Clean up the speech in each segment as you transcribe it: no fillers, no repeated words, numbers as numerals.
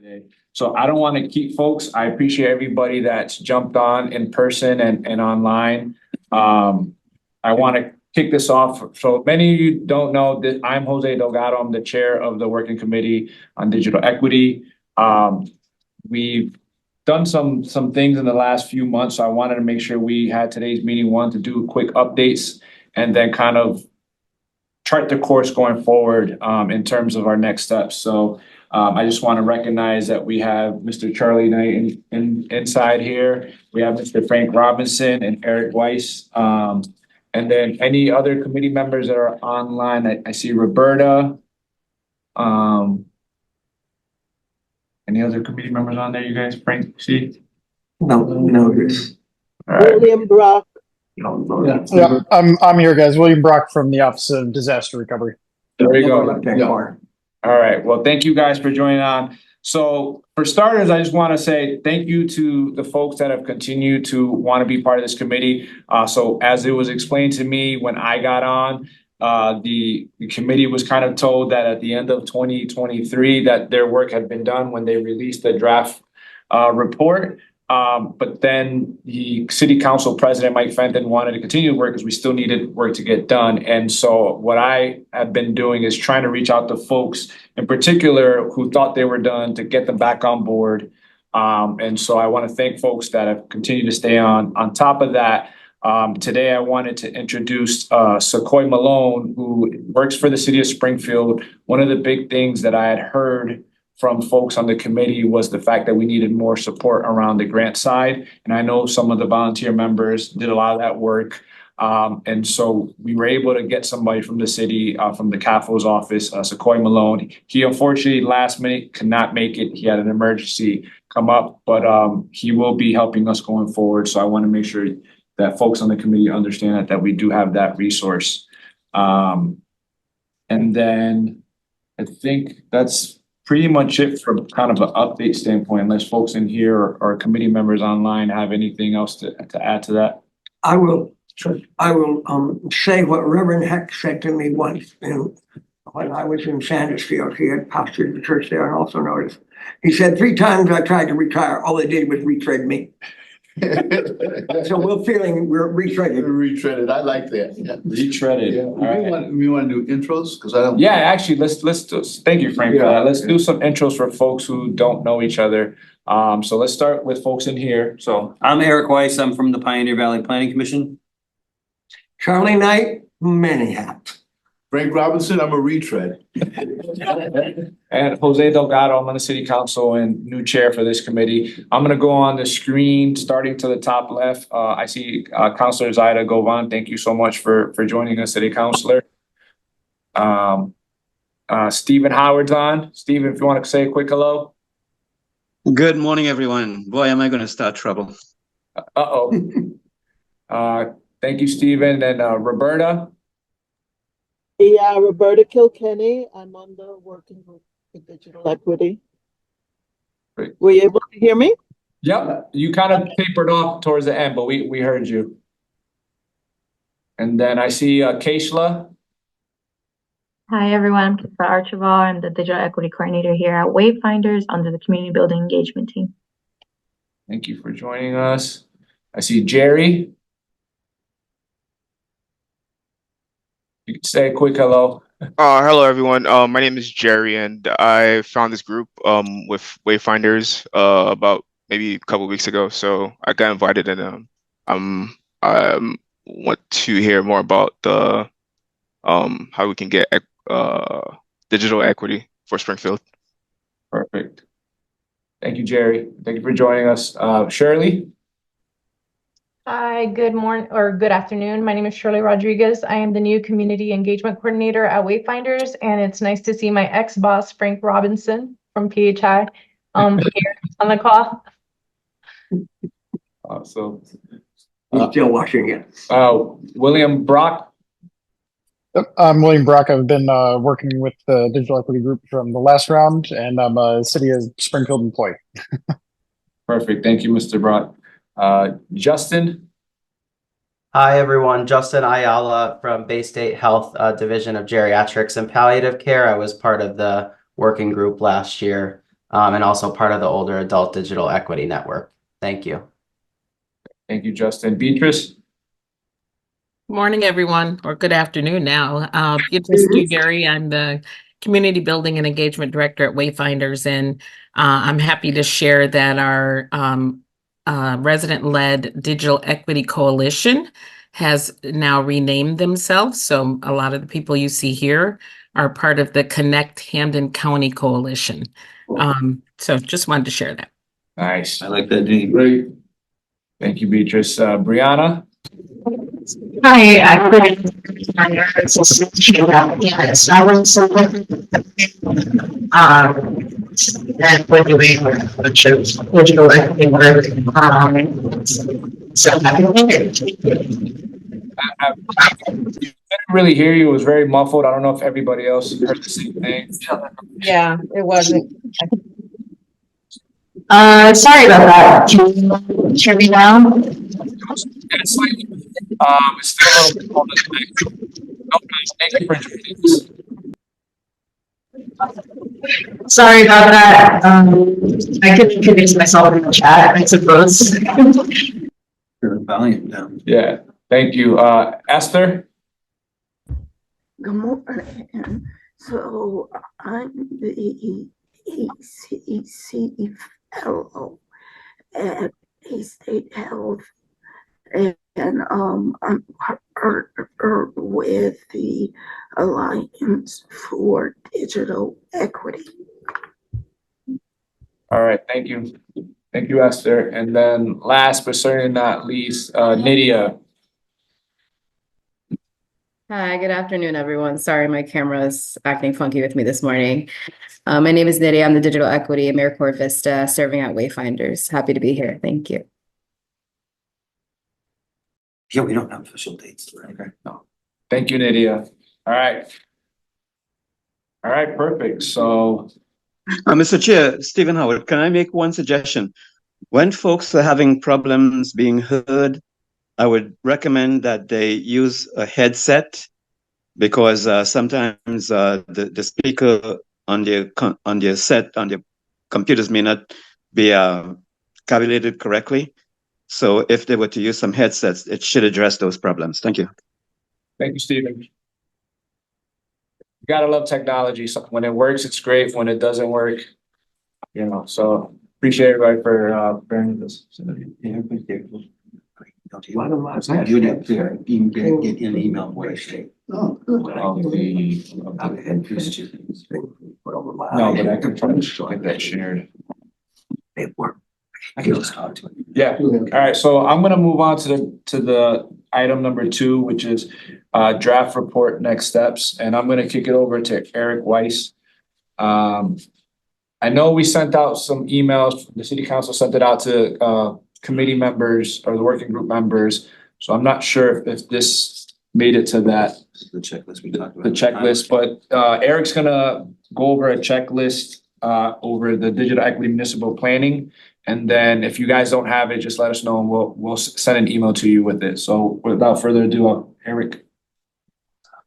today. So I don't want to keep folks. I appreciate everybody that's jumped on in person and online. I want to kick this off. So many of you don't know that I'm Jose Delgado. I'm the chair of the Working Committee on Digital Equity. We've done some things in the last few months. So I wanted to make sure we had today's meeting one to do quick updates and then kind of chart the course going forward in terms of our next steps. So I just want to recognize that we have Mr. Charlie Knight inside here. We have Mr. Frank Robinson and Eric Weiss. And then any other committee members that are online, I see Roberta. Any other committee members on there, you guys, Frank, see? No. All right. William Brock. Yeah, I'm here, guys. William Brock from the Office of Disaster Recovery. There we go. Yeah. All right. Well, thank you guys for joining on. So for starters, I just want to say thank you to the folks that have continued to want to be part of this committee. So as it was explained to me when I got on, the committee was kind of told that at the end of 2023 that their work had been done when they released the draft report. But then the city council president, Mike Fenton, wanted to continue to work because we still needed work to get done. And so what I have been doing is trying to reach out to folks in particular who thought they were done to get them back on board. And so I want to thank folks that have continued to stay on. On top of that, today I wanted to introduce Sequoia Malone, who works for the city of Springfield. One of the big things that I had heard from folks on the committee was the fact that we needed more support around the grant side. And I know some of the volunteer members did a lot of that work. And so we were able to get somebody from the city, from the CAFO's office, Sequoia Malone. He unfortunately last minute could not make it. He had an emergency come up, but he will be helping us going forward. So I want to make sure that folks on the committee understand that we do have that resource. And then I think that's pretty much it from kind of an update standpoint, unless folks in here or committee members online have anything else to add to that. I will say what Reverend Heck said to me once when I was in Sandersfield. He had pastored the church there and also noticed. He said 3 times I tried to retire. All they did was retread me. So we're feeling we're retreaded. Retreaded. I like that. Yeah. Retreaded. Yeah. We want to do intros because I don't. Yeah, actually, let's do. Thank you, Frank. Let's do some intros for folks who don't know each other. So let's start with folks in here. So I'm Eric Weiss. I'm from the Pioneer Valley Planning Commission. Charlie Knight, many hats. Frank Robinson, I'm a retread. And Jose Delgado, I'm on the city council and new chair for this committee. I'm going to go on the screen starting to the top left. I see Councilor Zaida Govan. Thank you so much for joining us today, Councilor. Stephen Howard's on. Stephen, if you want to say a quick hello. Good morning, everyone. Boy, am I going to start trouble. Thank you, Stephen. And Roberta. Yeah, Roberta Kilkenny. I'm on the working group for digital equity. Great. Were you able to hear me? Yep, you kind of tapered off towards the end, but we heard you. And then I see Keishla. Hi, everyone. I'm Kifra Archival. I'm the digital equity coordinator here at Wayfinders under the community building engagement team. Thank you for joining us. I see Jerry. You can say a quick hello. Hello, everyone. My name is Jerry, and I found this group with Wayfinders about maybe a couple of weeks ago. So I got invited, and I want to hear more about the how we can get digital equity for Springfield. Perfect. Thank you, Jerry. Thank you for joining us. Shirley. Hi, good morning or good afternoon. My name is Shirley Rodriguez. I am the new community engagement coordinator at Wayfinders, and it's nice to see my ex-boss, Frank Robinson from PHI, here on the call. Awesome. He's still watching it. William Brock. I'm William Brock. I've been working with the Digital Equity Group from the last round, and I'm a City of Springfield employee. Perfect. Thank you, Mr. Brock. Justin. Hi, everyone. Justin Ayala from Bay State Health Division of Geriatrics and Palliative Care. I was part of the working group last year. and also part of the Older Adult Digital Equity Network. Thank you. Thank you, Justin. Beatrice? Morning, everyone, or good afternoon now. Beatrice Dewberry, I'm the Community Building and Engagement Director at Wayfinders, and I'm happy to share that our resident-led Digital Equity Coalition has now renamed themselves. So a lot of the people you see here are part of the Connect Hampden County Coalition. So just wanted to share that. Nice. I like that name. Great. Thank you, Beatrice. Brianna? Hi, yes, I was and when you choose digital equity, whatever. So I Didn't really hear you. It was very muffled. I don't know if everybody else heard the same thing. Yeah, it wasn't. sorry about that. Can you hear me now? It's slightly, it's still a little bit on the thank you for joining us. Sorry about that. I couldn't convince myself in the chat, I suppose. Your volume down. Yeah, thank you. Esther? Good morning. So I'm the ECC fellow at A-State Health, and I'm partnered with the Alliance for Digital Equity. All right, thank you. Thank you, Esther. And then last but certainly not least, Nydia. Hi, good afternoon, everyone. Sorry, my camera is acting funky with me this morning. My name is Nydia. I'm the Digital Equity AmeriCorps Vista, serving at Wayfinders. Happy to be here. Thank you. Yeah, we don't have official dates. Okay. No. Thank you, Nydia. All right. All right, perfect. So. Mr. Chair, Stephen Howard, can I make one suggestion? When folks are having problems being heard, I would recommend that they use a headset, because sometimes the speaker on their computers may not be calculated correctly. So if they were to use some headsets, it should address those problems. Thank you. Thank you, Stephen. You gotta love technology. So when it works, it's great. When it doesn't work, you know, so appreciate everybody for bearing this. Yeah, everybody's there. Don't you? Why don't I- You would have to get an email where I say. Oh, good. No, but I can try to get that shared. It worked. I can just talk to it. Yeah. All right. So I'm gonna move on to the item number 2, which is draft report next steps, and I'm gonna kick it over to Eric Weiss. I know we sent out some emails. The city council sent it out to committee members or the working group members. So I'm not sure if this made it to that. This is the checklist we talked about. The checklist, but Eric's gonna go over a checklist over the digital equity municipal planning. And then if you guys don't have it, just let us know and we'll send an email to you with it. So without further ado, Eric.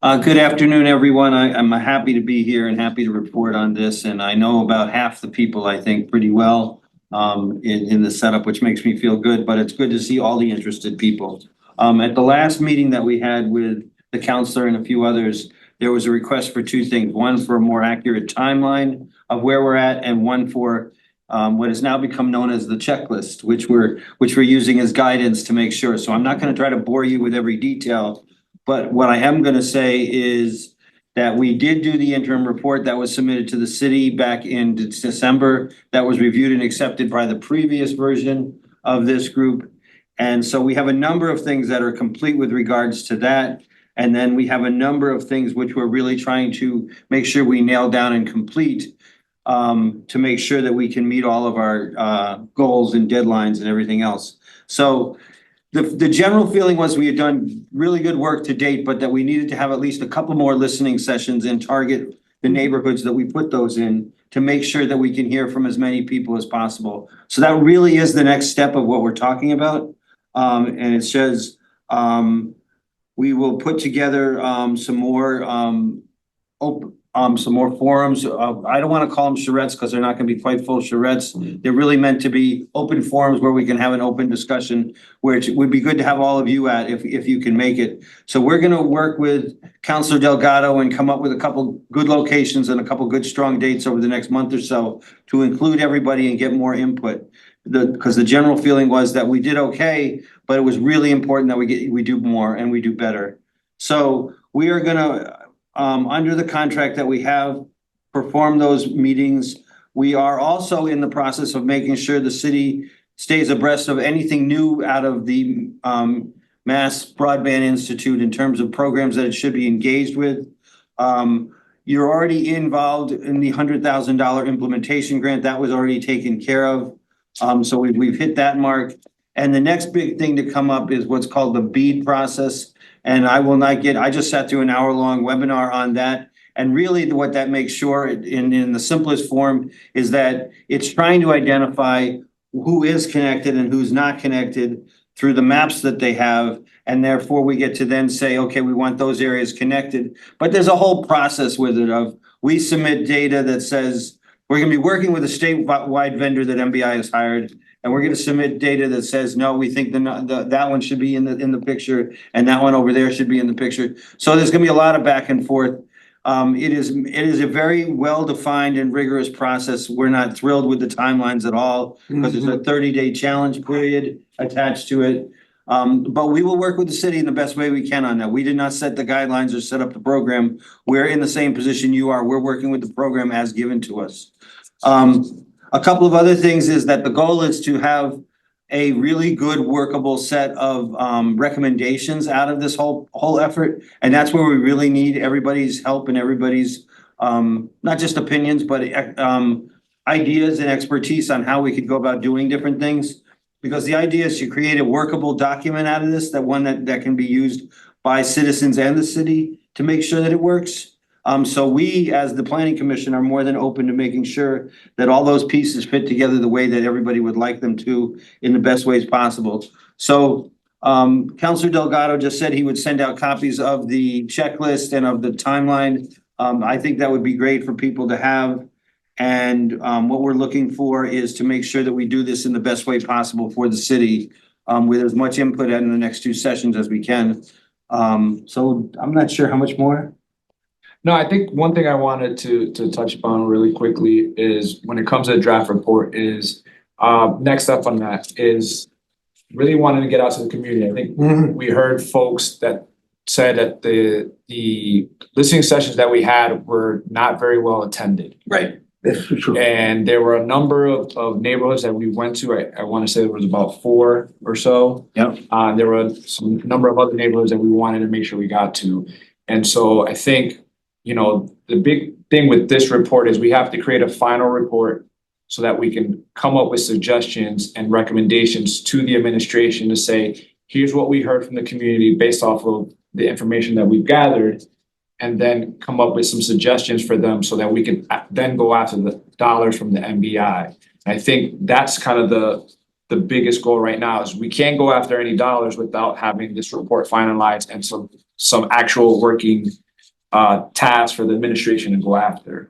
Good afternoon, everyone. I'm happy to be here and happy to report on this. And I know about half the people, I think, pretty well in the setup, which makes me feel good, but it's good to see all the interested people. At the last meeting that we had with the counselor and a few others, there was a request for 2 things. One for a more accurate timeline of where we're at, and one for what has now become known as the checklist, which we're using as guidance to make sure. So I'm not going to try to bore you with every detail, but what I am going to say is that we did do the interim report that was submitted to the city back in December, that was reviewed and accepted by the previous version of this group. And so we have a number of things that are complete with regards to that. And then we have a number of things which we're really trying to make sure we nail down and complete to make sure that we can meet all of our goals and deadlines and everything else. So the general feeling was we had done really good work to date, but that we needed to have at least a couple more listening sessions and target the neighborhoods that we put those in to make sure that we can hear from as many people as possible. So that really is the next step of what we're talking about. And it says we will put together some more some more forums. I don't want to call them charrettes because they're not going to be quite full charrettes. They're really meant to be open forums where we can have an open discussion, where it would be good to have all of you at if you can make it. So we're going to work with Councilor Delgado and come up with a couple good locations and a couple good strong dates over the next month or so to include everybody and get more input. Because the general feeling was that we did okay, but it was really important that we do more and we do better. So we are gonna, under the contract that we have, perform those meetings. We are also in the process of making sure the city stays abreast of anything new out of the Mass Broadband Institute in terms of programs that it should be engaged with. You're already involved in the $100,000 implementation grant. That was already taken care of. So we've hit that mark. And the next big thing to come up is what's called the BEAD process. And I just sat through an hour-long webinar on that. And really what that makes sure in the simplest form is that it's trying to identify who is connected and who's not connected through the maps that they have. And therefore we get to then say, okay, we want those areas connected. But there's a whole process with it of we submit data that says we're gonna be working with a statewide vendor that MBI has hired. And we're gonna submit data that says, no, we think that one should be in the picture and that one over there should be in the picture. So there's gonna be a lot of back and forth. It is a very well-defined and rigorous process. We're not thrilled with the timelines at all because there's a 30-day challenge period attached to it. But we will work with the city in the best way we can on that. We did not set the guidelines or set up the program. We're in the same position you are. We're working with the program as given to us. A couple of other things is that the goal is to have a really good workable set of recommendations out of this whole effort. And that's where we really need everybody's help and everybody's not just opinions, but ideas and expertise on how we could go about doing different things. Because the idea is to create a workable document out of this, that can be used by citizens and the city to make sure that it works. So we, as the planning commission, are more than open to making sure that all those pieces fit together the way that everybody would like them to in the best ways possible. So Councilor Delgado just said he would send out copies of the checklist and of the timeline. I think that would be great for people to have. And what we're looking for is to make sure that we do this in the best way possible for the city with as much input in the next two sessions as we can. So I'm not sure how much more. No, I think one thing I wanted to touch upon really quickly is when it comes to the draft report is next up on that is really wanting to get out to the community. I think we heard folks that said that the listening sessions that we had were not very well attended. Right. That's for sure. And there were a number of neighborhoods that we went to. I want to say there was about 4 or so. Yep. There were some number of other neighborhoods that we wanted to make sure we got to. And so I think, the big thing with this report is we have to create a final report so that we can come up with suggestions and recommendations to the administration to say, here's what we heard from the community based off of the information that we've gathered, and then come up with some suggestions for them so that we can then go after the dollars from the MBI. I think that's kind of the biggest goal right now is we can't go after any dollars without having this report finalized and some actual working tasks for the administration to go after.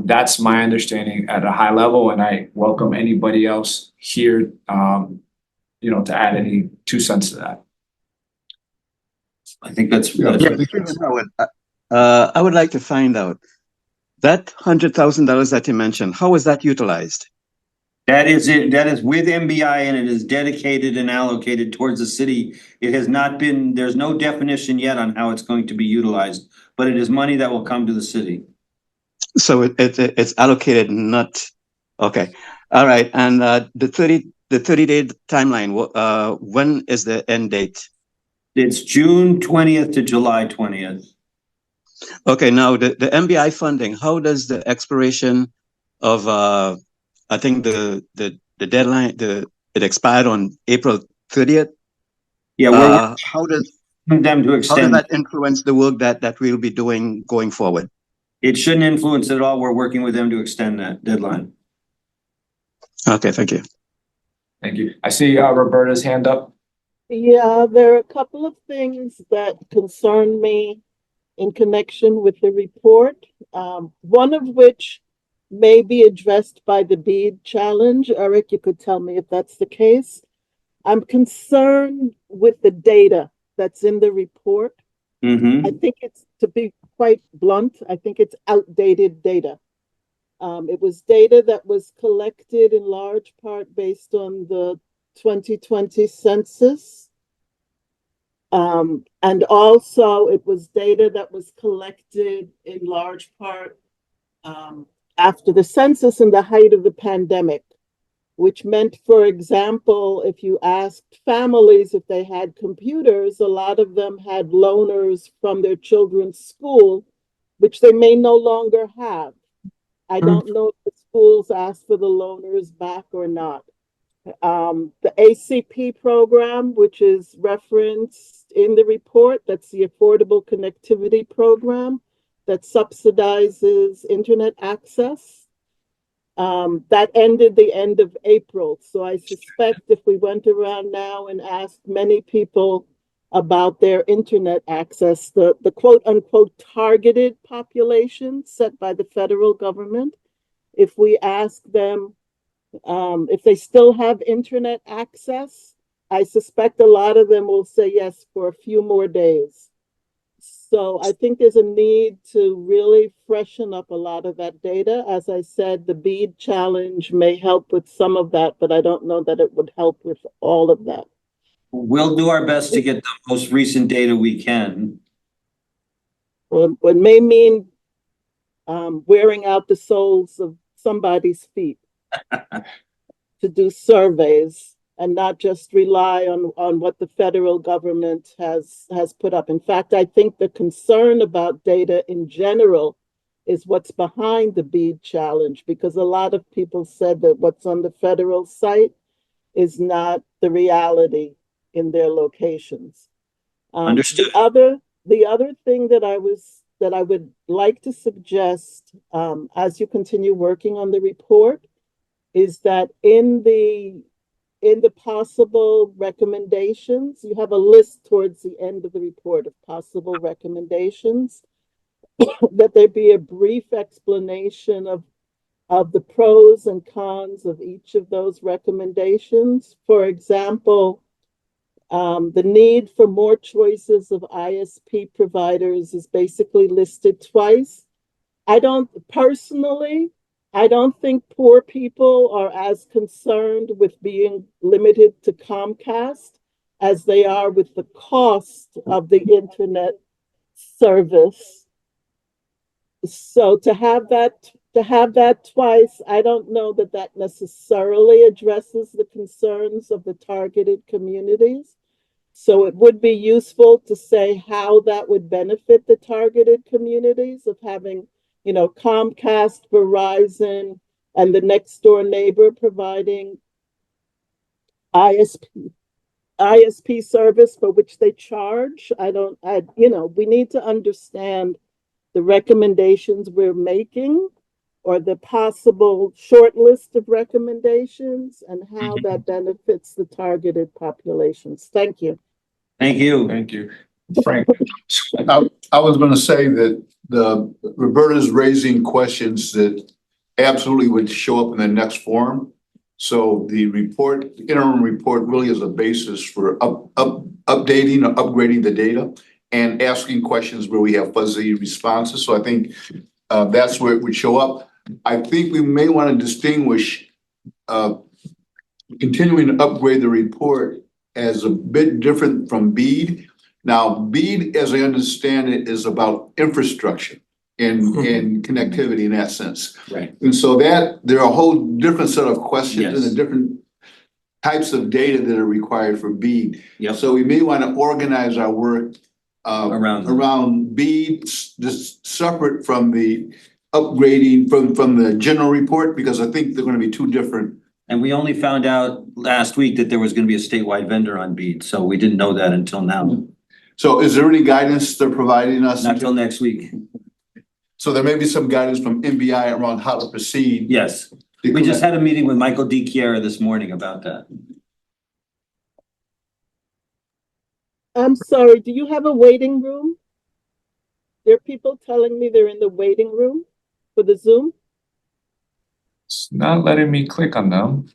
That's my understanding at a high level, and I welcome anybody else here, to add any 2 cents to that. I think that's. I would like to find out that $100,000 that you mentioned, how was that utilized? That is it. That is with MBI and it is dedicated and allocated towards the city. It has not been, there's no definition yet on how it's going to be utilized, but it is money that will come to the city. So it's allocated, not, okay. All right. And the 30-day timeline, when is the end date? It's June 20th to July 20th. Okay, now the MBI funding, how does the expiration of I think the deadline, it expired on April 30th? Yeah, how does them to extend. How does that influence the work that we'll be doing going forward? It shouldn't influence it at all. We're working with them to extend that deadline. Okay, thank you. Thank you. I see Roberta's hand up. Yeah, there are a couple of things that concern me. in connection with the report, one of which may be addressed by the bead challenge. Eric, you could tell me if that's the case. I'm concerned with the data that's in the report. Mm-hmm. I think it's, to be quite blunt, I think it's outdated data. It was data that was collected in large part based on the 2020 census. And also it was data that was collected in large part after the census and the height of the pandemic, which meant, for example, if you asked families if they had computers, a lot of them had loaners from their children's school, which they may no longer have. I don't know if the schools asked for the loaners back or not. The ACP program, which is referenced in the report, that's the Affordable Connectivity Program that subsidizes internet access. That ended the end of April. So I suspect if we went around now and asked many people about their internet access, the quote unquote targeted population set by the federal government, if we ask them if they still have internet access, I suspect a lot of them will say yes for a few more days. So I think there's a need to really freshen up a lot of that data. As I said, the bead challenge may help with some of that, but I don't know that it would help with all of that. We'll do our best to get the most recent data we can. What may mean wearing out the soles of somebody's feet to do surveys and not just rely on what the federal government has put up. In fact, I think the concern about data in general is what's behind the bead challenge, because a lot of people said that what's on the federal site is not the reality in their locations. Understood. The other thing that I would like to suggest as you continue working on the report is that in the possible recommendations, you have a list towards the end of the report of possible recommendations, that there be a brief explanation of the pros and cons of each of those recommendations. For example, the need for more choices of ISP providers is basically listed twice. I don't think poor people are as concerned with being limited to Comcast as they are with the cost of the internet service. So to have that twice, I don't know that that necessarily addresses the concerns of the targeted communities. So it would be useful to say how that would benefit the targeted communities of having, Comcast, Verizon, and the next door neighbor providing ISP service for which they charge. We need to understand the recommendations we're making or the possible short list of recommendations and how that benefits the targeted populations. Thank you. Thank you. Thank you. Frank. I was gonna say that Roberta's raising questions that absolutely would show up in the next forum. So the interim report really is a basis for updating or upgrading the data and asking questions where we have fuzzy responses. So I think that's where it would show up. I think we may want to distinguish continuing to upgrade the report as a bit different from BEAD. Now, BEAD, as I understand it, is about infrastructure and connectivity in that sense. Right. And so there are a whole different set of questions Yes. and the different types of data that are required for BEAD. Yep. So we may want to organize our work Around BEAD, just separate from the upgrading from the general report, because I think they're going to be two different. And we only found out last week that there was going to be a statewide vendor on BEAD, so we didn't know that until now. So is there any guidance they're providing us? Not till next week. So there may be some guidance from NBI around how to proceed. Yes, we just had a meeting with Michael DiChiara this morning about that. I'm sorry, do you have a waiting room? There are people telling me they're in the waiting room for the Zoom. It's not letting me click on them.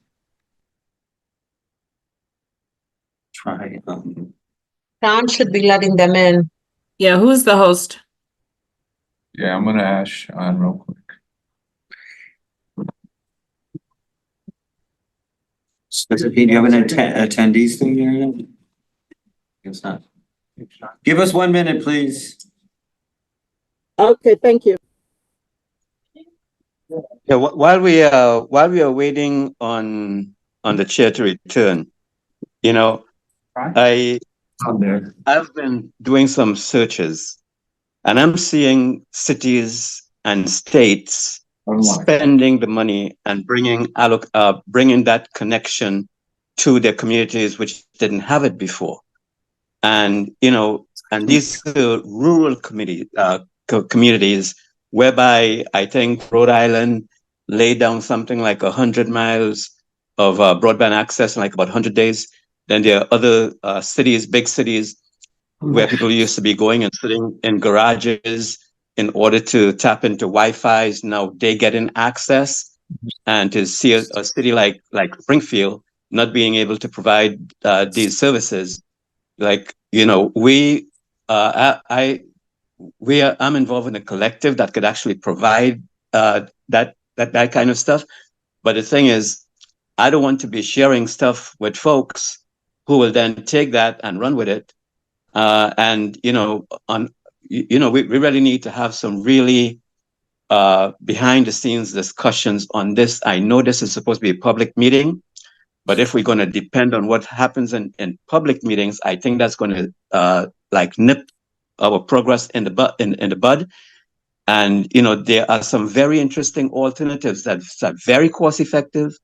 Try, Tom should be letting them in. Yeah, who's the host? Yeah, I'm gonna ask Sean real quick. do you have an attendees thing here? Guess not. Give us 1 minute, please. Okay, thank you. Yeah, while we are waiting on the chair to return, you know, I've been doing some searches, and I'm seeing cities and states spending the money and bringing that connection to their communities which didn't have it before. And and these are rural communities whereby I think Rhode Island laid down something like 100 miles of broadband access in like about 100 days. Then there are other cities, big cities, where people used to be going and sitting in garages in order to tap into Wi-Fi's. Now they get in access, and to see a city like Springfield not being able to provide these services, like I'm involved in a collective that could actually provide that kind of stuff. But the thing is, I don't want to be sharing stuff with folks who will then take that and run with it. And we really need to have some really behind the scenes discussions on this. I know this is supposed to be a public meeting, but if we're going to depend on what happens in public meetings, I think that's going to nip our progress in the bud. And there are some very interesting alternatives that are very cost effective.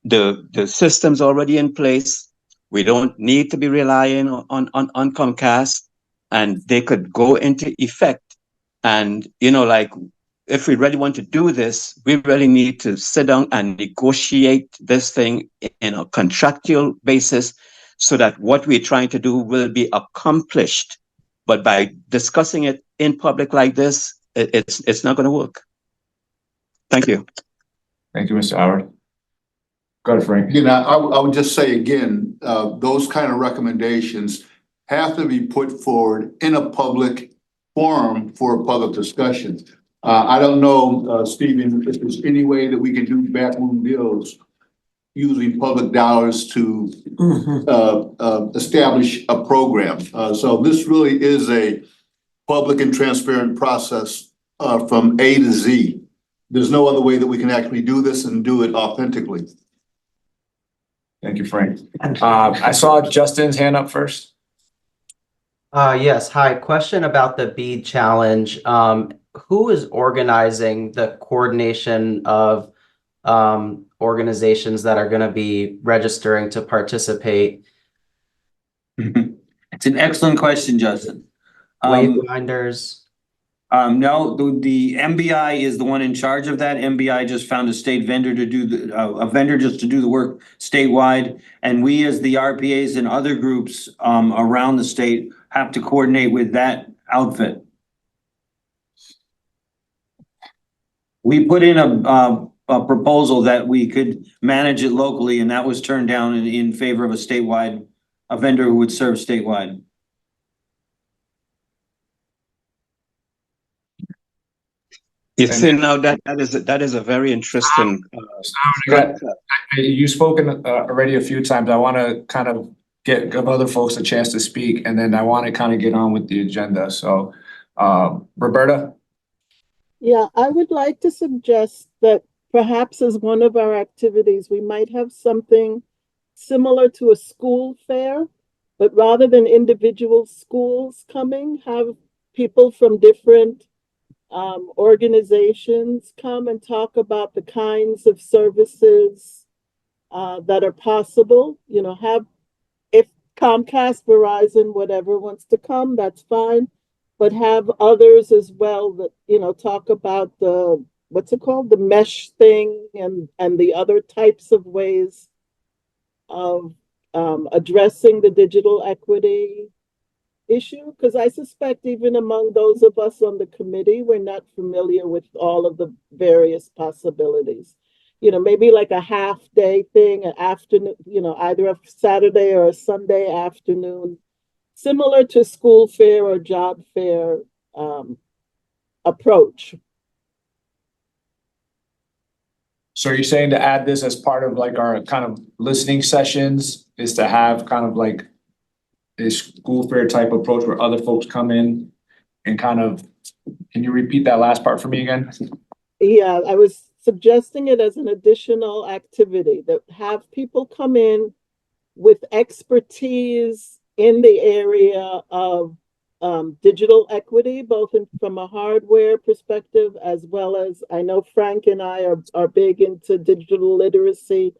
The system's already in place. We don't need to be relying on Comcast, and they could go into effect. And if we really want to do this, we really need to sit down and negotiate this thing in a contractual basis so that what we're trying to do will be accomplished. But by discussing it in public like this, it's not going to work. Thank you. Thank you, Mr. Howard. Go ahead, Frank. I would just say again, those kind of recommendations have to be put forward in a public forum for a public discussion. I don't know, Stephen, if there's any way that we can do backroom deals using public dollars to establish a program. So this really is a public and transparent process from A to Z. There's no other way that we can actually do this and do it authentically. Thank you, Frank. I saw Justin's hand up first. Yes. Hi. Question about the bead challenge. Who is organizing the coordination of organizations that are going to be registering to participate? It's an excellent question, Justin. Wayfinders. No, the MBI is the one in charge of that. MBI just found a state vendor to do a vendor just to do the work statewide. And we, as the RPAs and other groups around the state, have to coordinate with that outfit. We put in a proposal that we could manage it locally, and that was turned down in favor of a vendor who would serve statewide. You see, now that is a very interesting. You've spoken already a few times. I want to kind of give other folks a chance to speak, and then I want to kind of get on with the agenda. So, Roberta? Yeah, I would like to suggest that perhaps as one of our activities, we might have something similar to a school fair, but rather than individual schools coming, have people from different organizations come and talk about the kinds of services that are possible. If Comcast, Verizon, whatever wants to come, that's fine. But have others as well that, talk about the mesh thing and the other types of ways of addressing the digital equity issue? Because I suspect even among those of us on the committee, we're not familiar with all of the various possibilities. You know, maybe like a half day thing, an afternoon, you know, either a Saturday or a Sunday afternoon, similar to school fair or job fair approach. So you're saying to add this as part of like our kind of listening sessions is to have kind of like a school fair type approach where other folks come in and kind of, can you repeat that last part for me again? Yeah, I was suggesting it as an additional activity that have people come in with expertise in the area of digital equity, both from a hardware perspective, as well as I know Frank and I are big into digital literacy.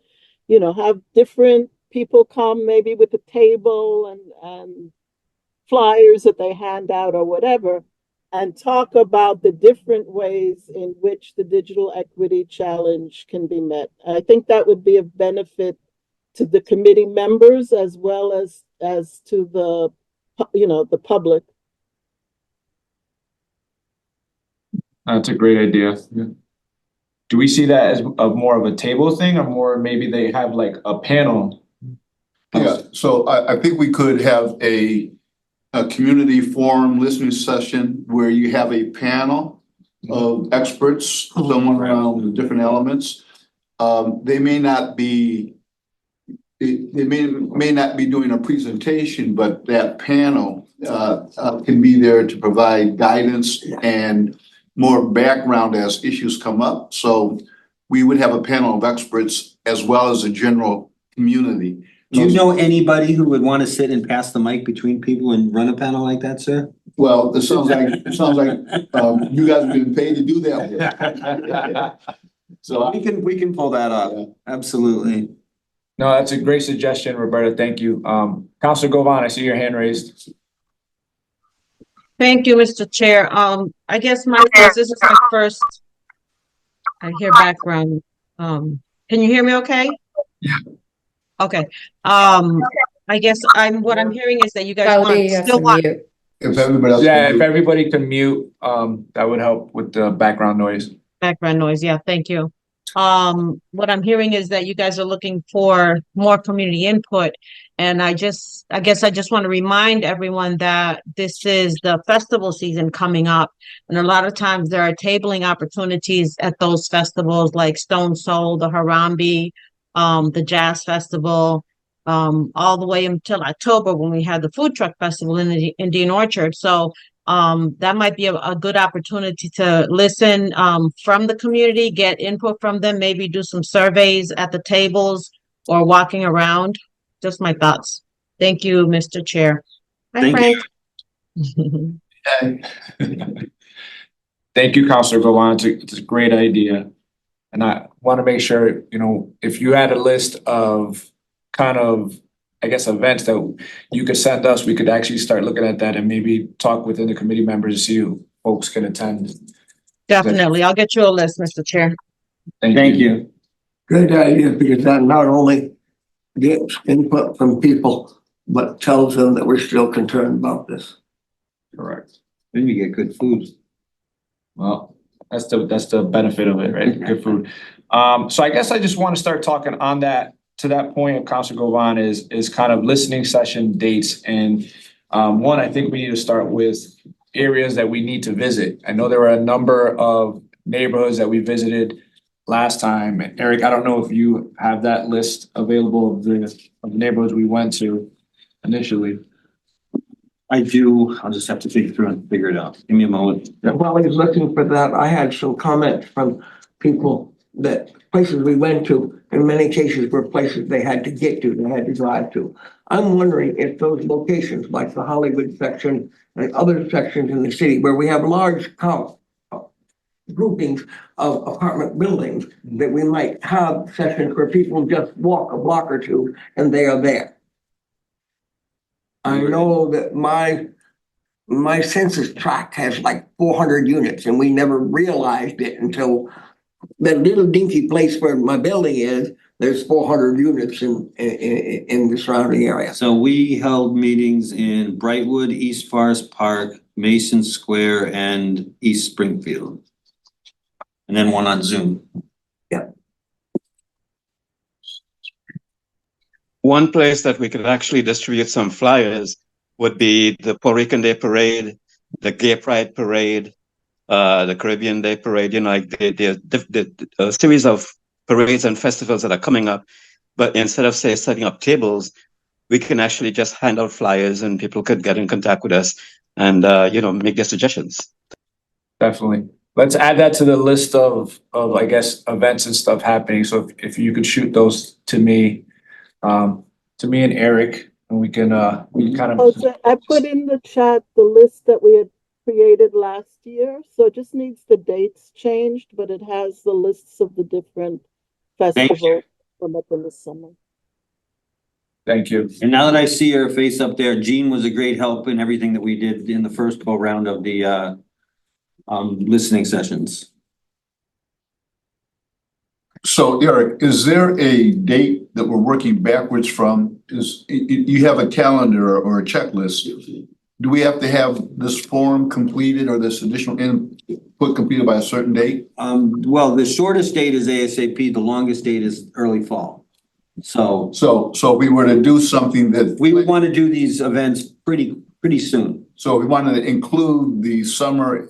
You know, have different people come maybe with a table and flyers that they hand out or whatever, and talk about the different ways in which the digital equity challenge can be met. I think that would be of benefit to the committee members as well as to the, you know, the public. That's a great idea. Yeah. Do we see that as a more of a table thing, or more maybe they have like a panel? Yeah, so I think we could have a community forum listening session where you have a panel of experts, someone around the different elements. They may not be doing a presentation, but that panel can be there to provide guidance and more background as issues come up. So we would have a panel of experts as well as a general community. Do you know anybody who would want to sit and pass the mic between people and run a panel like that, sir? Well, it sounds like you guys have been paid to do that. So we can pull that off. Absolutely. No, that's a great suggestion, Roberta. Thank you. Councilor Govan, I see your hand raised. Thank you, Mr. Chair. I guess this is my first, I hear background. Can you hear me okay? Yeah. Okay. I guess what I'm hearing is that you guys still want. If everybody else. Yeah, if everybody can mute, that would help with the background noise. Background noise, yeah, thank you. What I'm hearing is that you guys are looking for more community input. And I guess I just want to remind everyone that this is the festival season coming up. And a lot of times there are tabling opportunities at those festivals like Stone Soul, the Harambe, the Jazz Festival, all the way until October when we had the food truck festival in the Indian Orchard. So that might be a good opportunity to listen from the community, get input from them, maybe do some surveys at the tables or walking around. Just my thoughts. Thank you, Mr. Chair. Hi, Frank. Thank you, Councilor Govan. It's a great idea. And I want to make sure, you know, if you had a list of kind of, I guess, events that you could send us, we could actually start looking at that and maybe talk within the committee members to see who folks can attend. Definitely. I'll get you a list, Mr. Chair. Thank you. Great idea, because that not only gets input from people, but tells them that we're still concerned about this. Correct. Then you get good food. Well, that's the benefit of it, right? Good food. So I guess I just want to start talking on that, to that point of Councilor Govan is kind of listening session dates. And one, I think we need to start with areas that we need to visit. I know there were a number of neighborhoods that we visited last time. Eric, I don't know if you have that list available of the neighborhoods we went to initially. I do. I'll just have to think through and figure it out. Give me a moment. While he's looking for that, I had some comments from people that places we went to, in many cases, were places they had to get to, they had to drive to. I'm wondering if those locations, like the Hollywood section and other sections in the city where we have large groupings of apartment buildings, that we might have sessions where people just walk a block or two and they are there. I know that my census tract has like 400 units and we never realized it until that little dinky place where my building is, there's 400 units in the surrounding area. So we held meetings in Brightwood, East Forest Park, Mason Square, and East Springfield. And then one on Zoom. One place that we could actually distribute some flyers would be the Puerto Rican Day Parade, the Gay Pride Parade, the Caribbean Day Parade, you know, like the series of parades and festivals that are coming up. But instead of, say, setting up tables, we can actually just hand out flyers and people could get in contact with us and, you know, make their suggestions. Definitely. Let's add that to the list of, I guess, events and stuff happening. So if you could shoot those to me and Eric, and we can kind of. Jose, I put in the chat the list that we had created last year, so it just needs the dates changed, but it has the lists of the different festivals from up in the summer. Thank you. And now that I see her face up there, Jean was a great help in everything that we did in the first go round of the listening sessions. So Eric, is there a date that we're working backwards from? You have a calendar or a checklist. Do we have to have this form completed or this additional input completed by a certain date? Well, the shortest date is ASAP, the longest date is early fall. So if we were to do something that. We would want to do these events pretty soon. So if we wanted to include the summer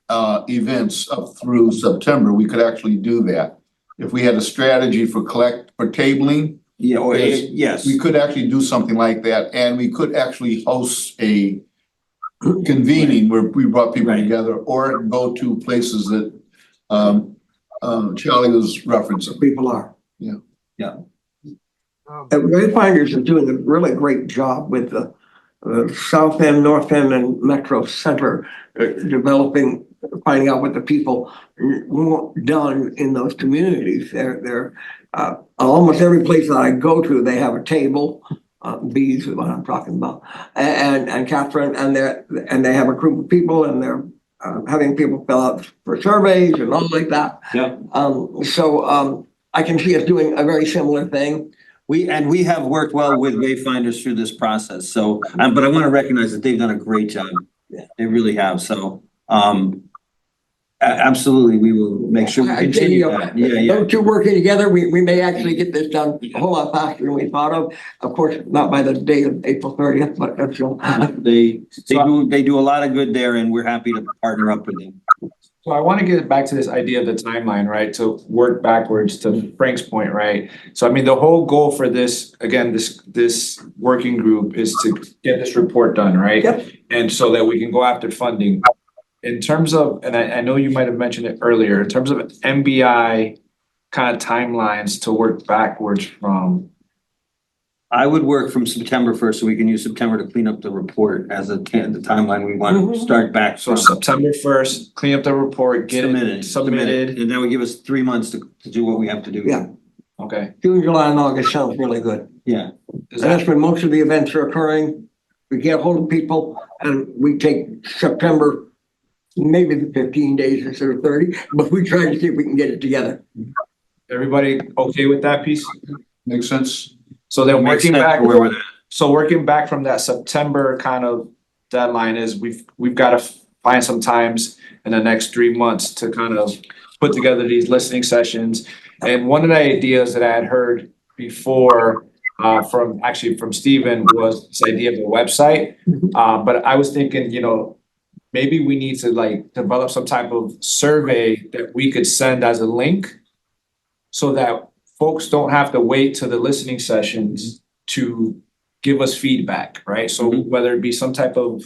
events up through September, we could actually do that. If we had a strategy for tabling. Yeah, or yes. We could actually do something like that, and we could actually host a convening where we brought people together, or go to places that Charlie was referencing. People are. Yeah. Yeah. Wayfinders is doing a really great job with the South End, North End, and Metro Center, developing, finding out what the people want done in those communities. They're almost every place that I go to, they have a table. Bees is what I'm talking about, and Catherine, and they have a group of people, and they're having people fill out for surveys and all like that. Yeah. So I can see us doing a very similar thing. We have worked well with Wayfinders through this process. So, but I want to recognize that they've done a great job. Yeah. They really have. So, absolutely, we will make sure we continue that. Yeah. Those two working together, we may actually get this done a whole lot faster than we thought of. Of course, not by the day of April 30th, but that's they do a lot of good there, and we're happy to partner up with them. So I want to get back to this idea of the timeline, right? To work backwards to Frank's point, right? So I mean, the whole goal for this, again, this working group is to get this report done, right? Yep. And so that we can go after funding. In terms of, and I know you might have mentioned it earlier, in terms of MBI kind of timelines to work backwards from. I would work from September 1st, so we can use September to clean up the report as the timeline we want to start back. So September 1st, clean up the report, get it submitted. And that would give us 3 months to do what we have to do. Yeah. Okay. June, July, and August sounds really good. Yeah. And that's when most of the events are occurring. We get hold of people and we take September, maybe 15 days instead of 30, but we try to see if we can get it together. Everybody okay with that piece? Makes sense. So then working back, where we're at. so working back from that September kind of deadline is we've got to find some times in the next 3 months to kind of put together these listening sessions. And one of the ideas that I had heard before from Stephen was this idea of a website. But I was thinking, maybe we need to like develop some type of survey that we could send as a link so that folks don't have to wait to the listening sessions to give us feedback, right? So whether it be some type of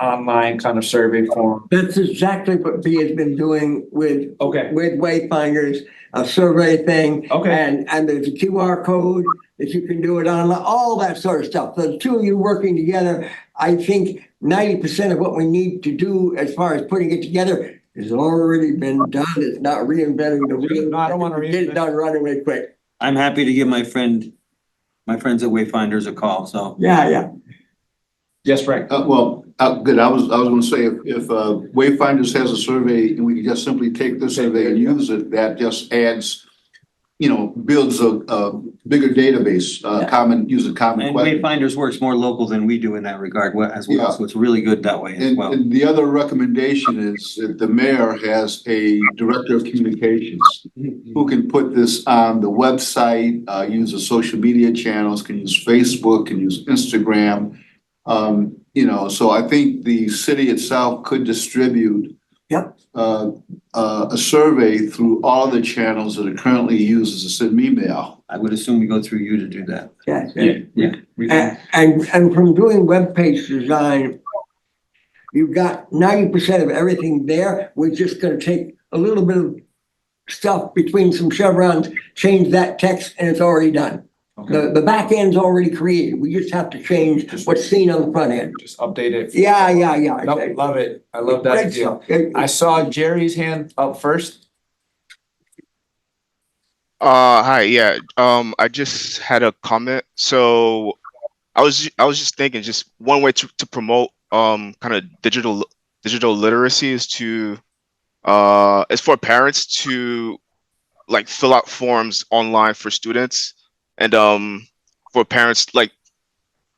online kind of survey form. That's exactly what B has been doing with Wayfinders, a survey thing. Okay. And there's a QR code that you can do it on, all that sort of stuff. So the two of you working together, I think 90% of what we need to do as far as putting it together has already been done. It's not reinventing the wheel. No, I don't want to get it done right away quick. I'm happy to give my friends at Wayfinders a call, so. Yeah. Yes, Frank. Good. I was going to say if Wayfinders has a survey and we can just simply take the survey and use it, that just adds builds a bigger database, use a common And question. Wayfinders works more local than we do in that regard as well, Yeah. so it's really good that way as And, well. and the other recommendation is that the mayor has a director of communications who can put this on the website, use the social media channels, can use Facebook, can use Instagram. So I think the city itself could distribute a survey through all the channels that are currently used as a city email. I would assume we go through you to do that. Yeah. And from doing web page design, you've got 90% of everything there. We're just gonna take a little bit of stuff between some chevrons, change that text, and it's already done. Okay. The back end's already created. We just have to change what's seen on the front end. Just update it. Yeah. Nope, love it. I love that idea. I saw Jerry's hand up first. Hi, yeah. I just had a comment. So I was just thinking, just one way to promote kind of digital literacy is to is for parents to like fill out forms online for students, and for parents, like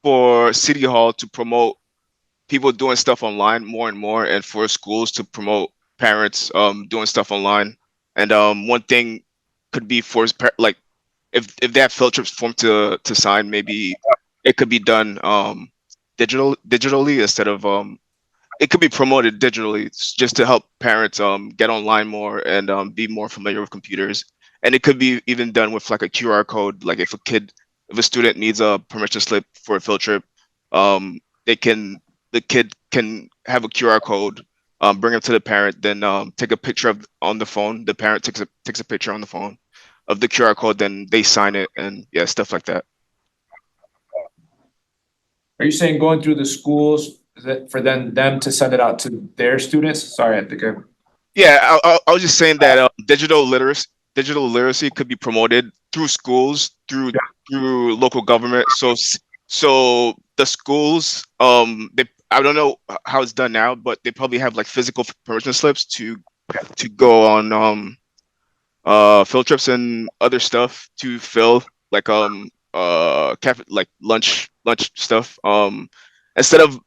for City Hall to promote people doing stuff online more and more, and for schools to promote parents doing stuff online. And one thing could be for like if they have field trips form to sign, maybe it could be done digitally instead of it could be promoted digitally just to help parents get online more and be more familiar with computers. And it could be even done with like a QR code. Like if a student needs a permission slip for a field trip, the kid can have a QR code, bring it to the parent, then take a picture on the phone. The parent takes a picture on the phone of the QR code, then they sign it, and yeah, stuff like that. Are you saying going through the schools for them to send it out to their students? Sorry, I think Yeah, I was just saying that digital literacy could be promoted through schools, through local government. So the schools, I don't know how it's done now, but they probably have like physical permission slips to go on field trips and other stuff to fill, like like lunch stuff, instead of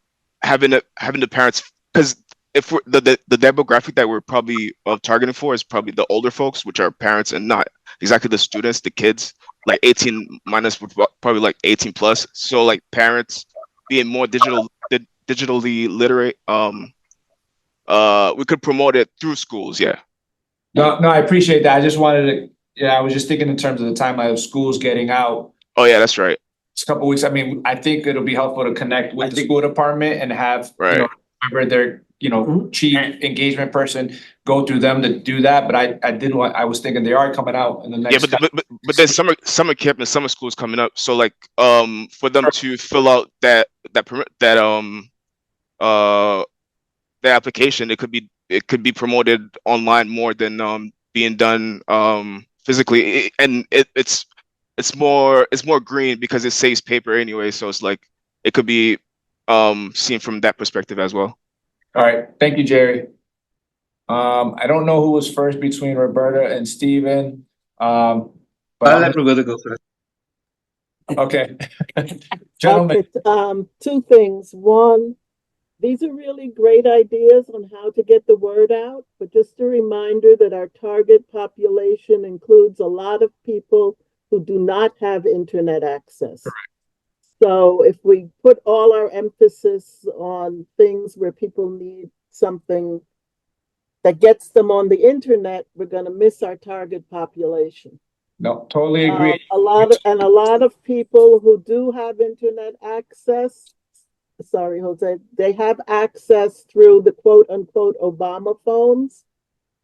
having the parents, because if we're the demographic that we're probably targeting for is probably the older folks, which are parents and not exactly the students, the kids, like 18 minus would probably like 18 plus. So like parents being more digitally literate, we could promote it through schools. No, I appreciate that. I just wanted to, I was just thinking in terms of the timeline of schools getting out. Oh yeah, that's right. It's a couple weeks. I mean, I think it'll be helpful to connect with the school department and have, whoever their, chief engagement person, go through them to do that. But I was thinking they are coming out in the next. Yeah, but there's summer camp and summer schools coming up. So like for them to fill out that application, it could be promoted online more than being done physically. And it's more green because it saves paper anyway. So it's like it could be seen from that perspective as well. All right, thank you, Jerry. I don't know who was first between Roberta and Steven. I'll let Roberta go first. Okay. Gentlemen. Okay, two things. One, these are really great ideas on how to get the word out, but just a reminder that our target population includes a lot of people who do not have internet access. Correct. So if we put all our emphasis on things where people need something that gets them on the internet, we're going to miss our target population. No, totally agree. A lot of people who do have internet access, sorry, Jose, they have access through the quote unquote Obama phones,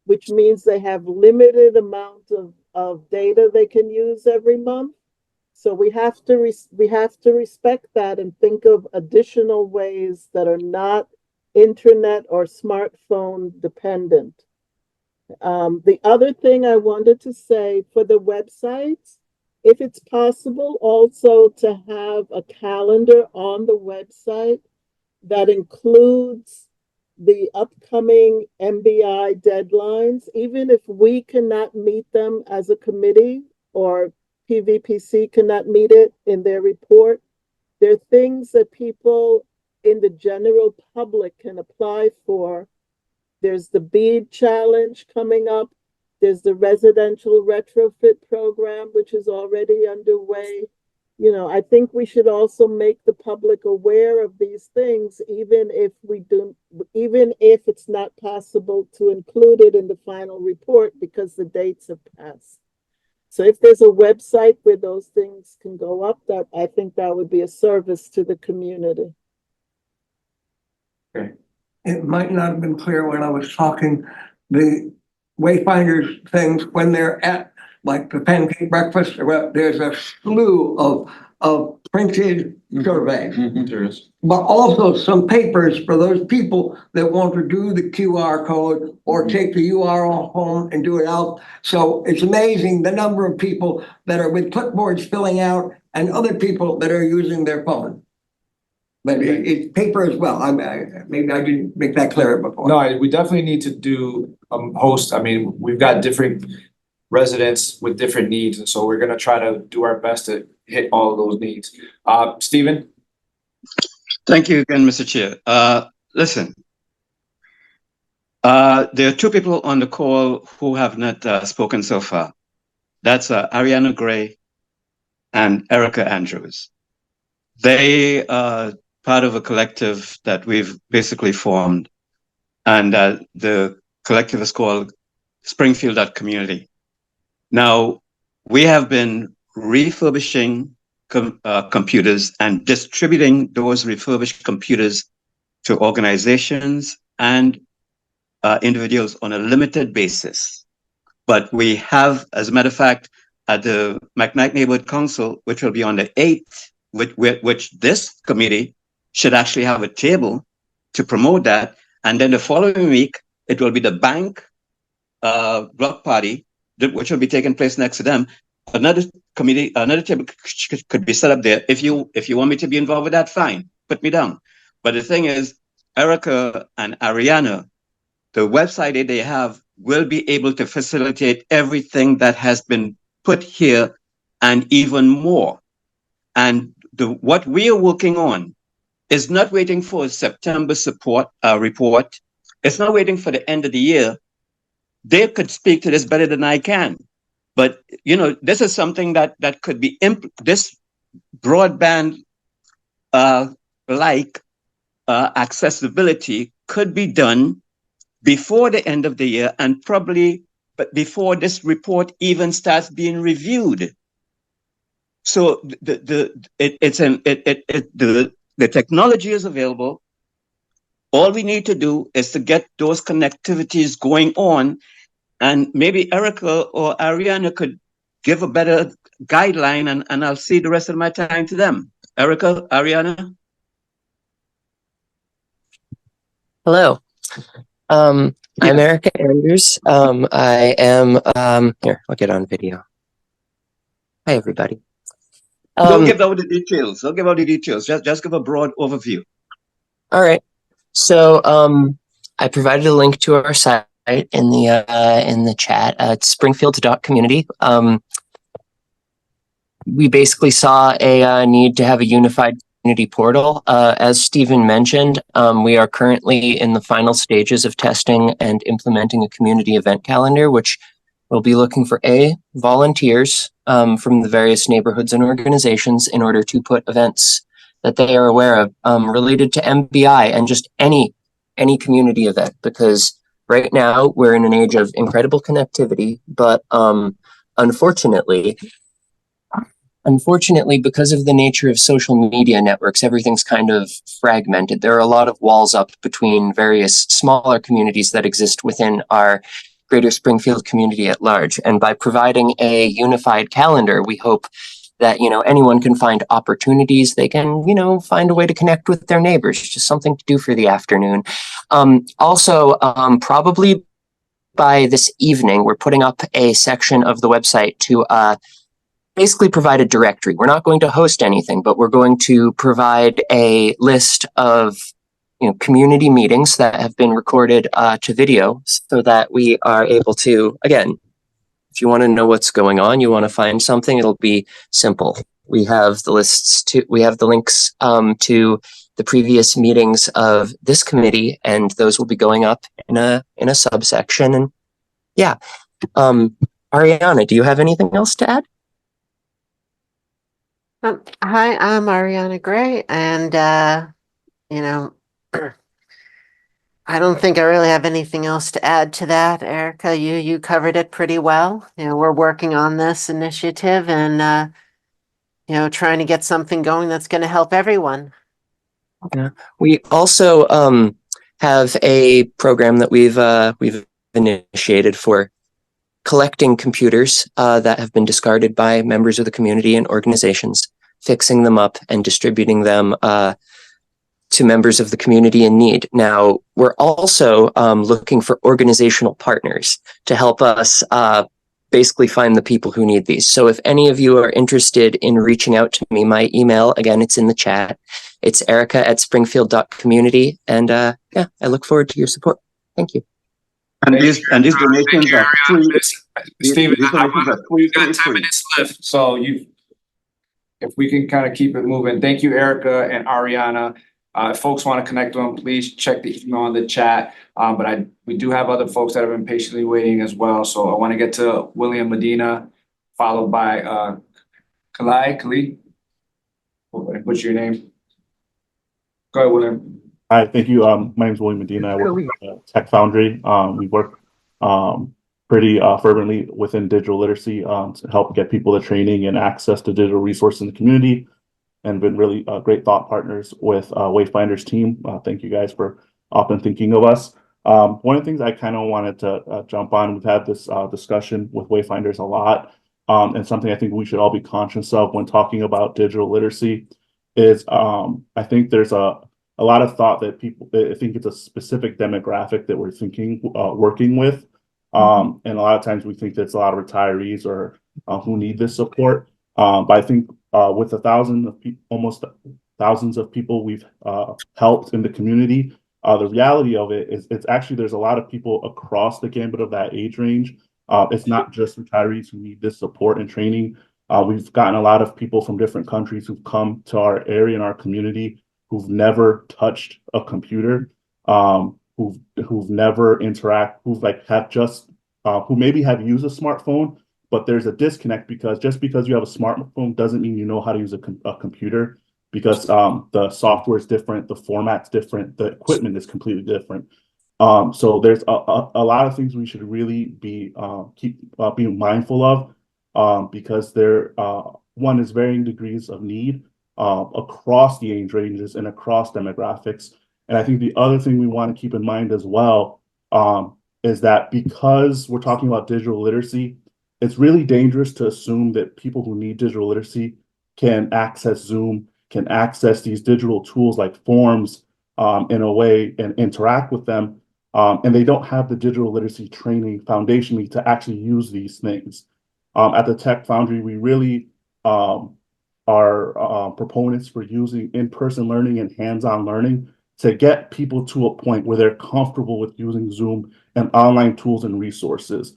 which means they have limited amount of data they can use every month. So we have to respect that and think of additional ways that are not internet or smartphone dependent. The other thing I wanted to say for the websites, if it's possible also to have a calendar on the website that includes the upcoming MBI deadlines, even if we cannot meet them as a committee, or PVPC cannot meet it in their report. There are things that people in the general public can apply for. There's the bead challenge coming up. There's the residential retrofit program, which is already underway. You know, I think we should also make the public aware of these things, even if it's not possible to include it in the final report because the dates have passed. So if there's a website where those things can go up, that I think that would be a service to the community. It might not have been clear when I was talking, the Wayfinders things, when they're at like the pancake breakfast, there's a slew of printed surveys. There is. But also some papers for those people that want to do the QR code or take the URL home and do it out. So it's amazing the number of people that are with clipboards filling out and other people that are using their phone. But it's paper as well. Maybe I didn't make that clear before. No, we definitely need to do host. I mean, we've got different residents with different needs, and so we're gonna try to do our best to hit all of those needs. Stephen? Thank you again, Mr. Chair. Listen, there are two people on the call who have not spoken so far. That's Ariana Gray and Erica Andrews. They are part of a collective that we've basically formed, and the collective is called Springfield.Community. Now, we have been refurbishing computers and distributing those refurbished computers to organizations and individuals on a limited basis. But we have, as a matter of fact, at the McKnight Neighborhood Council, which will be on the 8th, which this committee should actually have a table to promote that. And then the following week, it will be the bank block party, which will be taking place next to them. Another committee, another table could be set up there. If you want me to be involved with that, fine, put me down. But the thing is, Erica and Ariana, the website that they have will be able to facilitate everything that has been put here and even more. And what we are working on is not waiting for a September report. It's not waiting for the end of the year. They could speak to this better than I can. But, you know, this is something that could be, this broadband accessibility could be done before the end of the year, and probably but before this report even starts being reviewed. So the technology is available. All we need to do is to get those connectivities going on, and maybe Erica or Ariana could give a better guideline, and I'll see the rest of my time to them. Erica, Ariana? Hello. I'm Erica Andrews. I am, here, I'll get on video. Hi, everybody. Don't give out the details. Don't give out the details. Just give a broad overview. All right. So, I provided a link to our site in the chat at Springfield.Community. We basically saw a need to have a unified community portal. As Stephen mentioned, we are currently in the final stages of testing and implementing a community event calendar, which will be looking for volunteers from the various neighborhoods and organizations in order to put events that they are aware of related to MBI and just any community event, because right now we're in an age of incredible connectivity, but unfortunately, because of the nature of social media networks, everything's kind of fragmented. There are a lot of walls up between various smaller communities that exist within our greater Springfield community at large. And by providing a unified calendar, we hope that, anyone can find opportunities. They can, find a way to connect with their neighbors, just something to do for the afternoon. Also, probably by this evening, we're putting up a section of the website to basically provide a directory. We're not going to host anything, but we're going to provide a list of community meetings that have been recorded to video, so that we are able to, again, If you want to know what's going on, you want to find something, it'll be simple. We have the links to the previous meetings of this committee, and those will be going up in a subsection. And yeah, Ariana, do you have anything else to add? Hi, I'm Ariana Gray, and I don't think I really have anything else to add to that. Erica, you covered it pretty well. We're working on this initiative and trying to get something going that's going to help everyone. Yeah. We also have a program that we've initiated for collecting computers that have been discarded by members of the community and organizations, fixing them up and distributing them to members of the community in need. Now, we're also looking for organizational partners to help us basically find the people who need these. So if any of you are interested in reaching out to me, my email, again, it's in the chat. It's erica@springfield.community. And yeah, I look forward to your support. Thank you. And these donations are free. Steven, we've got 10 minutes left, so if we can kind of keep it moving. Thank you, Erica and Ariana. If folks want to connect with them, please check the email in the chat. But we do have other folks that have been patiently waiting as well. So I want to get to William Medina, followed by Kali. What's your name? Go ahead, William. Hi, thank you. My name is William Medina. I work at Tech Foundry. We work pretty fervently within digital literacy to help get people the training and access to digital resources in the community, and been really great thought partners with Wayfinder's team. Thank you guys for often thinking of us. One of the things I kind of wanted to jump on, we've had this discussion with Wayfinders a lot, and something I think we should all be conscious of when talking about digital literacy is I think there's a lot of thought that people, I think it's a specific demographic that we're thinking, working with. And a lot of times we think that it's a lot of retirees or who need this support. But I think with almost thousands of people we've helped in the community, the reality of it is it's actually, there's a lot of people across the gambit of that age range. It's not just retirees who need this support and training. We've gotten a lot of people from different countries who've come to our area and our community who've never touched a computer, who've never who maybe have used a smartphone, but there's a disconnect because just because you have a smartphone doesn't mean you know how to use a computer, because the software is different, the format's different, the equipment is completely different. So there's a lot of things we should really be being mindful of, because one is varying degrees of need across the age ranges and across demographics. And I think the other thing we want to keep in mind as well is that because we're talking about digital literacy, it's really dangerous to assume that people who need digital literacy can access Zoom, can access these digital tools like forms in a way and interact with them. And they don't have the digital literacy training foundationally to actually use these things. At the Tech Foundry, we really are proponents for using in-person learning and hands-on learning to get people to a point where they're comfortable with using Zoom and online tools and resources.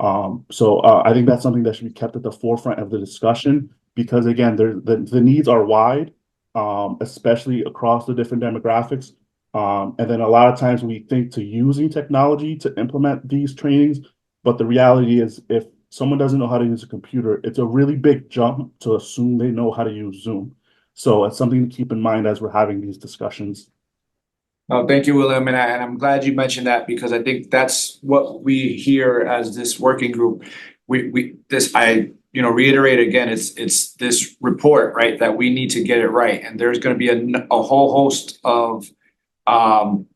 So I think that's something that should be kept at the forefront of the discussion, because again, the needs are wide, especially across the different demographics. And then a lot of times we think to using technology to implement these trainings, but the reality is if someone doesn't know how to use a computer, it's a really big jump to assume they know how to use Zoom. So it's something to keep in mind as we're having these discussions. Thank you, William, and I'm glad you mentioned that, because I think that's what we hear as this working group. I reiterate again, it's this report, right, that we need to get it right, and there's going to be a whole host of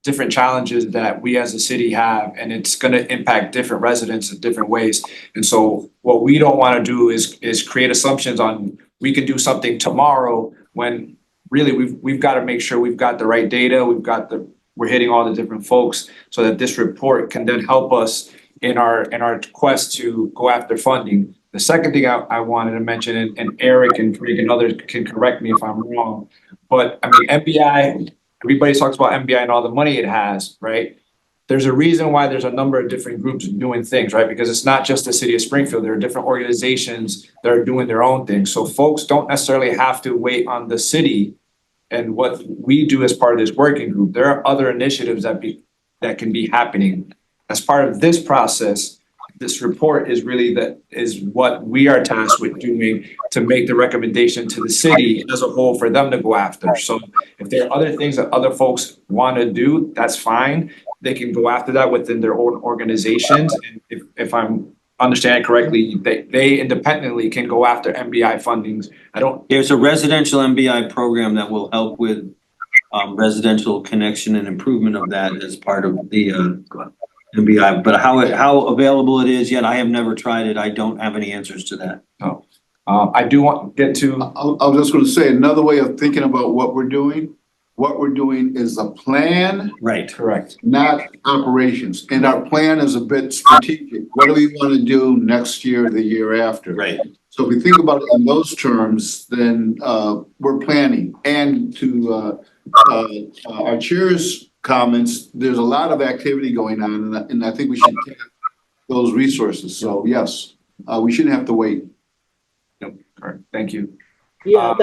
different challenges that we as a city have, and it's going to impact different residents in different ways. And so what we don't want to do is create assumptions on we can do something tomorrow when really we've got to make sure we've got the right data, we're hitting all the different folks, so that this report can then help us in our quest to go after funding. The second thing I wanted to mention, and Eric and Craig and others can correct me if I'm wrong, but I mean, MBI, everybody talks about MBI and all the money it has, right? there's a reason why there's a number of different groups doing things, right? Because it's not just the city of Springfield. There are different organizations that are doing their own thing. So folks don't necessarily have to wait on the city and what we do as part of this working group. There are other initiatives that can be happening. As part of this process, this report is really what we are tasked with doing to make the recommendation to the city as a whole for them to go after. So if there are other things that other folks want to do, that's fine. They can go after that within their own organizations. And if I'm understanding correctly, they independently can go after MBI fundings. There's a residential MBI program that will help with residential connection and improvement of that as part of the MBI. But how available it is yet, I have never tried it. I don't have any answers to that. No. I do want to get to. I was just going to say another way of thinking about what we're doing. What we're doing is a plan. Right. Correct. Not operations. And our plan is a bit strategic. What do we want to do next year, the year after? Right. So if we think about it in those terms, then we're planning. And to our chair's comments, there's a lot of activity going on, and I think we should take those resources. So yes, we shouldn't have to wait. Yep, correct. Thank you. Yeah,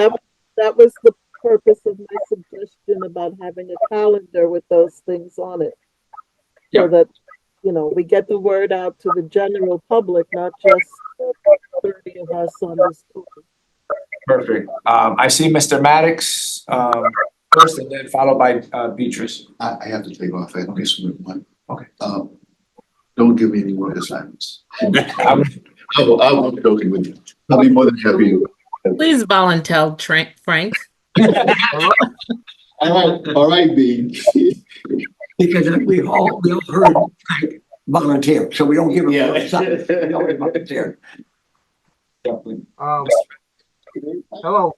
that was the purpose of my suggestion about having a calendar with those things on it. So that, we get the word out to the general public, not just 30 of us on this call. Perfect. I see Mr. Maddox first and then followed by Beatrice. I have to take off. I have to move one. Okay. Don't give me any more assignments. I'm joking with you. I'll be more than happy. Please volunteer, Frank. All right, B. Because we all heard Frank volunteer, so we don't give him a second. We don't volunteer. Hello,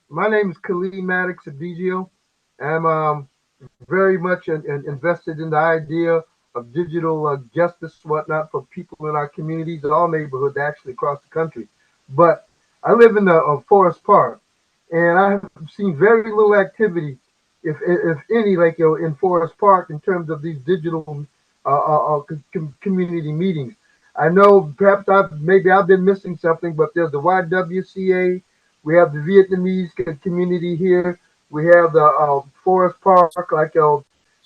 my name is Khalid Maddox of DGO. I'm very much invested in the idea of digital justice, whatnot, for people in our communities, in all neighborhoods, actually across the country. But I live in the Forest Park, and I have seen very little activity, if any, like in Forest Park in terms of these digital community meetings. I know perhaps I've been missing something, but there's the YWCA, we have the Vietnamese community here, we have the Forest Park, like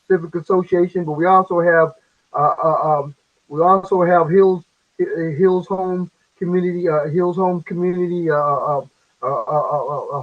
Civic Association, but we also have Hills Home Community,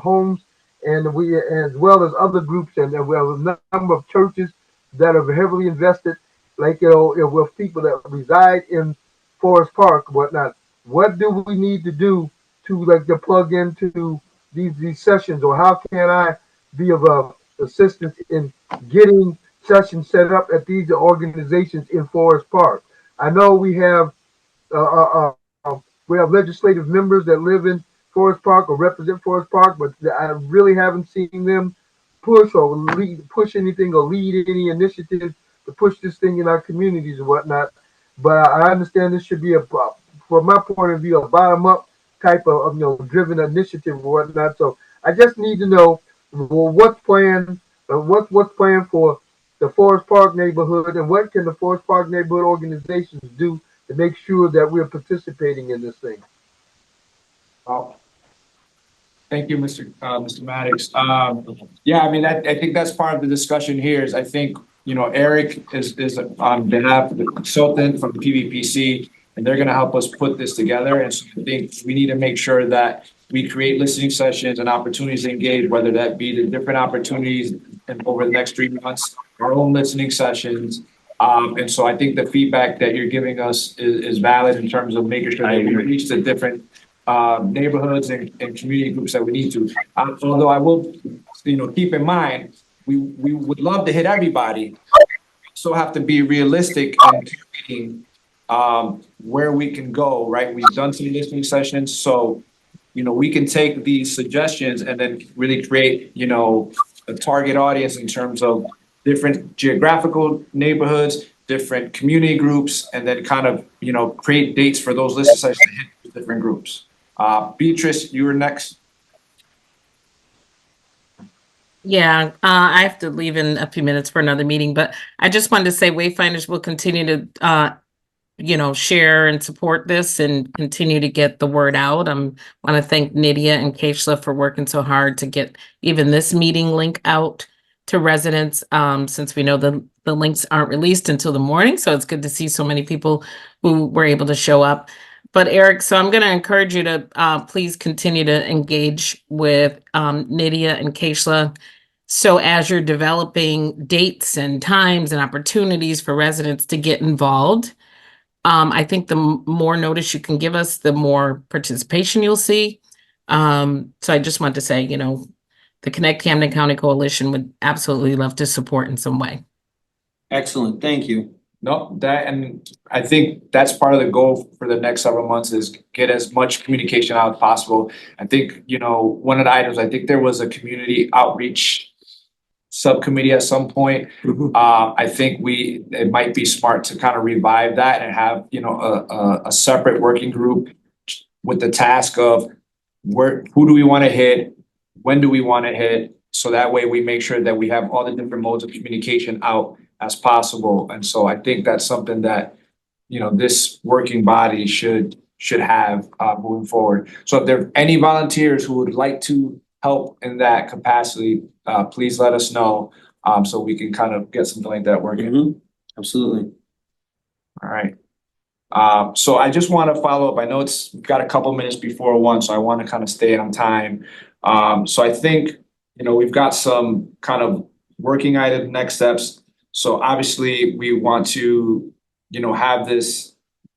homes, and we, as well as other groups, and we have a number of churches that are heavily invested, like with people that reside in Forest Park, whatnot. What do we need to do to plug into these sessions, or how can I be of assistance in getting sessions set up at these organizations in Forest Park? I know we have legislative members that live in Forest Park or represent Forest Park, but I really haven't seen them push anything or lead any initiatives to push this thing in our communities and whatnot. But I understand this should be from my point of view, a bottom-up type of driven initiative or whatnot. So I just need to know, well, what's planned for the Forest Park neighborhood, and what can the Forest Park neighborhood organizations do to make sure that we're participating in this thing? Thank you, Mr. Maddox. Yeah, I mean, I think that's part of the discussion here is I think, Eric is on behalf of the consultant from the PVPC, and they're going to help us put this together. And so I think we need to make sure that we create listening sessions and opportunities to engage, whether that be the different opportunities and over the next 3 months, our own listening sessions. And so I think the feedback that you're giving us is valid in terms of making sure that we reach the different neighborhoods and community groups that we need to. Although I will, keep in mind, we would love to hit everybody. So have to be realistic and creating where we can go, right? We've done some listening sessions, so we can take these suggestions and then really create, a target audience in terms of different geographical neighborhoods, different community groups, and then kind of, create dates for those listening sessions to hit different groups. Beatrice, you were next. Yeah, I have to leave in a few minutes for another meeting, but I just wanted to say Wayfinders will continue to share and support this and continue to get the word out. Want to thank Nydia and Keishla for working so hard to get even this meeting link out to residents, since we know the links aren't released until the morning. So it's good to see so many people who were able to show up. But Eric, so I'm going to encourage you to please continue to engage with Nydia and Keishla. So as you're developing dates and times and opportunities for residents to get involved, I think the more notice you can give us, the more participation you'll see. So I just want to say, the Connect Camden County Coalition would absolutely love to support in some way. Excellent, thank you. No, and I think that's part of the goal for the next several months is get as much communication out as possible. I think, one of the items, I think there was a community outreach subcommittee at some point. I think it might be smart to kind of revive that and have, a separate working group with the task of who do we want to hit? When do we want to hit? So that way we make sure that we have all the different modes of communication out as possible. And so I think that's something that, this working body should have moving forward. So if there are any volunteers who would like to help in that capacity, please let us know, so we can kind of get something like that working. Absolutely. All right. So I just want to follow up. I know we've got a couple minutes before 1, so I want to kind of stay on time. So I think, we've got some kind of working item next steps. So obviously we want to, have this,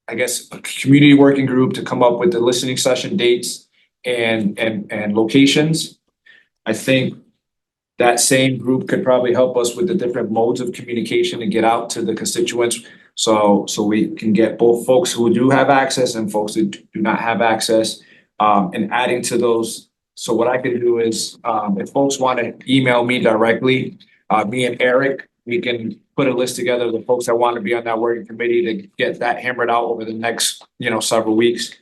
I guess, a community working group to come up with the listening session dates and locations. I think that same group could probably help us with the different modes of communication and get out to the constituents. So we can get both folks who do have access and folks who do not have access, and adding to those. So what I can do is, if folks want to email me directly, me and Eric, we can put a list together of the folks that want to be on that working committee to get that hammered out over the next, several weeks.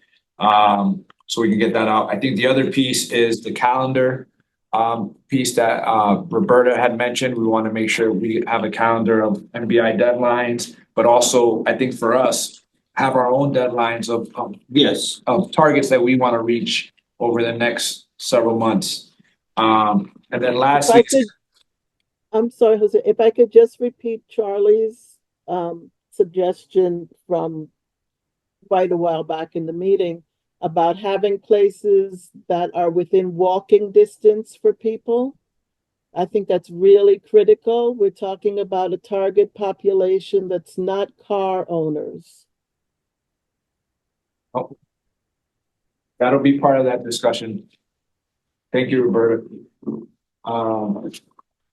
So we can get that out. I think the other piece is the calendar piece that Roberta had mentioned. We want to make sure we have a calendar of MBI deadlines, but also I think for us, have our own deadlines of targets that we want to reach over the next several months. And then lastly, I'm sorry, Jose, if I could just repeat Charlie's suggestion from quite a while back in the meeting about having places that are within walking distance for people. I think that's really critical. We're talking about a target population that's not car owners. Oh, that'll be part of that discussion. Thank you, Roberta.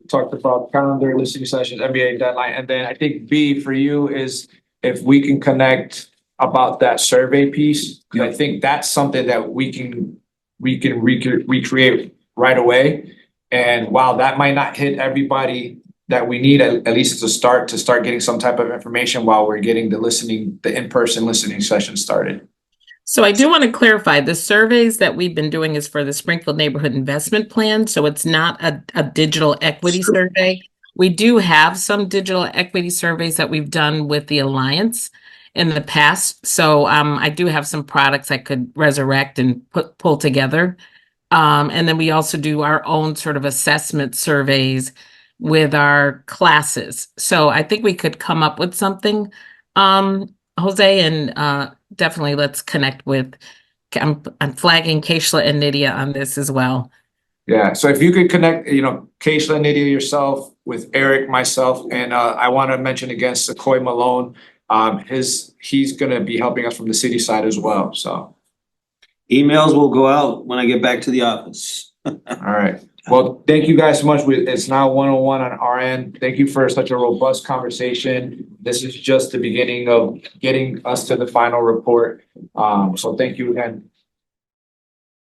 Talked about calendar, listening sessions, MBA deadline, and then I think B for you is if we can connect about that survey piece. I think that's something that we can recreate right away. And while that might not hit everybody that we need, at least it's a start to start getting some type of information while we're getting the in-person listening session started. So I do want to clarify, the surveys that we've been doing is for the Springfield Neighborhood Investment Plan. So it's not a digital equity survey. We do have some digital equity surveys that we've done with the Alliance in the past. So I do have some products I could resurrect and pull together. And then we also do our own sort of assessment surveys with our classes. So I think we could come up with something, Jose, and definitely let's connect with, I'm flagging Keishla and Nydia on this as well. Yeah, so if you could connect, Keishla, Nydia, yourself with Eric, myself, and I want to mention again, Sequoia Malone. He's going to be helping us from the city side as well, so. Emails will go out when I get back to the office. All right. Well, thank you guys so much. It's now 1:01 on our end. Thank you for such a robust conversation. This is just the beginning of getting us to the final report. So thank you again.